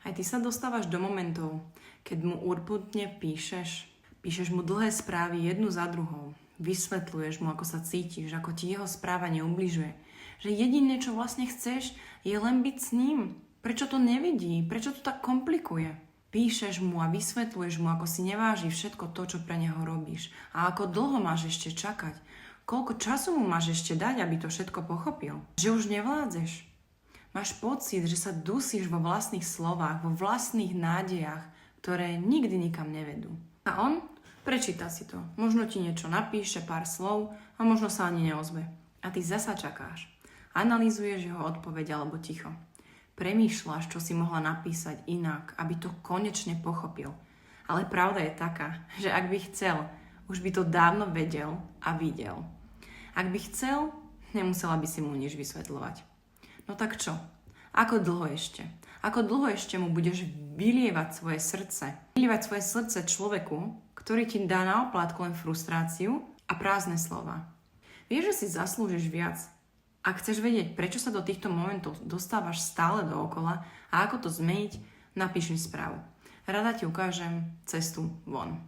Aj ty sa dostávaš do momentov, keď mu urputne píšeš mu dlhé správy jednu za druhou, vysvetľuješ mu, ako sa cítiš, ako ti jeho správa neubližuje, že jediné, čo vlastne chceš, je len byť s ním. Prečo to nevidí? Prečo to tak komplikuje? Píšeš mu a vysvetľuješ mu, ako si neváži všetko to, čo pre neho robíš a ako dlho máš ešte čakať. Koľko času mu máš ešte dať, aby to všetko pochopil? Že už nevládzeš. Máš pocit, že sa dusíš vo vlastných slovách, vo vlastných nádejach, ktoré nikdy nikam nevedú. A on prečíta si to. Možno ti niečo napíše, pár slov a možno sa ani neozve. A ty zasa čakáš. Analyzuješ jeho odpoveď alebo ticho. Premýšľaš, čo si mohla napísať inak, aby to konečne pochopil. Ale pravda je taká, že ak by chcel, už by to dávno vedel a videl. Ak by chcel, nemusela by si mu nič vysvetľovať. No tak čo? Ako dlho ešte? Ako dlho ešte mu budeš vylievať svoje srdce? Vylievať svoje srdce človeku, ktorý ti dá na oplátku len frustráciu a prázdne slova. Vieš, že si zaslúžiš viac. Ak chceš vedieť, prečo sa do týchto momentov dostávaš stále dookola a ako to zmeniť, napíš mi správu. Rada ti ukážem cestu von.